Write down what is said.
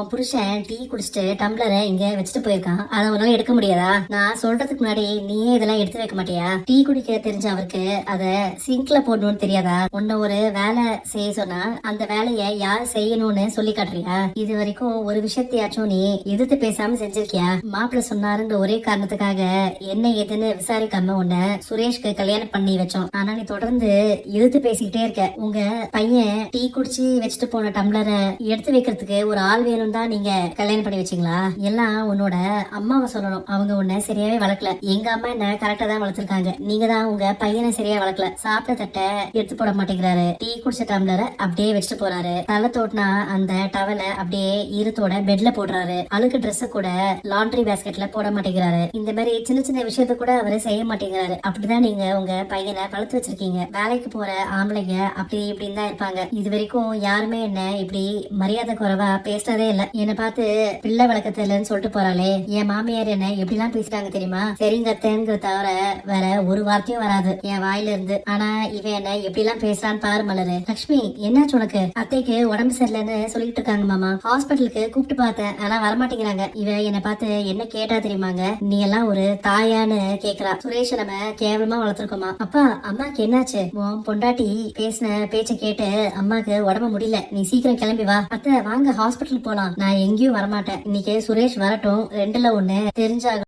உன் புருஷன் டீ குடிச்சிட்டு டம்ளரை இங்க வச்சுட்டு போயிருக்கான். அதை உன்னால எடுக்க முடியாதா? நான் சொல்றதுக்கு முன்னாடி நீயே இதெல்லாம் எடுத்து வைக்க மாட்டியா? டீ குடிக்க தெரிஞ்ச அவருக்கு அத சிங்க்ல போடணும்னு தெரியாதா? உன்ன ஒரு வேலை செய்ய சொன்னா அந்த வேலையை யார் செய்யணும்னு சொல்லி காட்டுறியா? இது வரைக்கும் ஒரு விஷயத்தையாச்சும் நீ எதிர்த்து பேசாம செஞ்சிருக்கியா? மாப்பிள்ள சொன்னாருன்ற ஒரே காரணத்துக்காக என்ன ஏதுன்னு விசாரிக்காம உன்ன சுரேஷ்க்கு கல்யாணம் பண்ணி வச்சோம். ஆனா நீ தொடர்ந்து எதிர்த்து பேசிக்கிட்டே இருக்க. உங்க பையன் டீ குடிச்சு வச்சுட்டு போன டம்ளரை எடுத்து வைக்கிறதுக்கு ஒரு ஆள் வேணும் தான் நீங்க கல்யாணம் பண்ணி வச்சீங்களா? எல்லாம் உன்னோட அம்மாவை சொல்லணும். அவங்க உன்னை சரியாவே வளர்க்கல. எங்க அம்மா என்ன கரெக்டா தான் வளர்த்திருக்காங்க. நீங்க தான் உங்க பையனை சரியா வளர்க்கல. சாப்பிட்ட தட்டை எடுத்து போட மாட்டேங்கிறாரு. டீ குடிச்ச டம்ளரை அப்படியே வச்சுட்டு போறாரு. தலை தோட்டினா அந்த டவலை அப்படியே ஈரத்தோட பெட்ல போடுறாரு. அழுக்கு ட்ரெஸ் கூட லாண்ட்ரி பேஸ்கெட்ல போட மாட்டேங்கிறாரு. இந்த மாதிரி சின்ன சின்ன விஷயத்த கூட அவரு செய்ய மாட்டேங்கிறாரு. அப்படிதான் நீங்க உங்க பையனை வளர்த்து வச்சிருக்கீங்க. வேலைக்கு போற ஆம்பளைங்க அப்படி இப்படின்னு தான் இருப்பாங்க. இது வரைக்கும் யாருமே என்ன இப்படி மரியாதை குறைவா பேசினதே இல்ல. என்னை பார்த்து பிள்ளை வளர்க்கறதுலன்னு சொல்லிட்டு போறாளே, என் மாமியார் என்ன எப்படிலாம் பேசிட்டாங்க தெரியுமா? சரிங்க அத்தைங்கிற தவிர வேற ஒரு வார்த்தையும் வராது என் வாயில இருந்து. ஆனா இவன் என்ன எப்படிலாம் பேசுறான்னு பாரு மலரு. லட்சுமி, என்னாச்சு உனக்கு? அத்தைக்கு உடம்பு சரியில்லைன்னு சொல்லிட்டு இருக்காங்க மாமா. ஹாஸ்பிட்டலுக்கு கூப்பிட்டு பார்த்தேன், ஆனா வரமாட்டேங்கிறாங்க. இவ என்னை பார்த்து என்ன கேட்டா தெரியுமாங்க? நீ எல்லாம் ஒரு தாயான்னு கேக்குறா. சுரேஷ் நம்ம கேவலமா வளர்த்துருக்கோமா? அப்பா, அம்மாக்கு என்னாச்சு? உன் பொண்டாட்டி பேசின பேச்ச கேட்டு அம்மாக்கு உடம்பு முடியல. நீ சீக்கிரம் கிளம்பி வா. அத்தை வாங்க ஹாஸ்பிட்டல் போலாம். நான் எங்கேயும் வரமாட்டேன். இன்னைக்கு சுரேஷ் வரட்டும், ரெண்டுல ஒண்ணு தெரிஞ்சாக.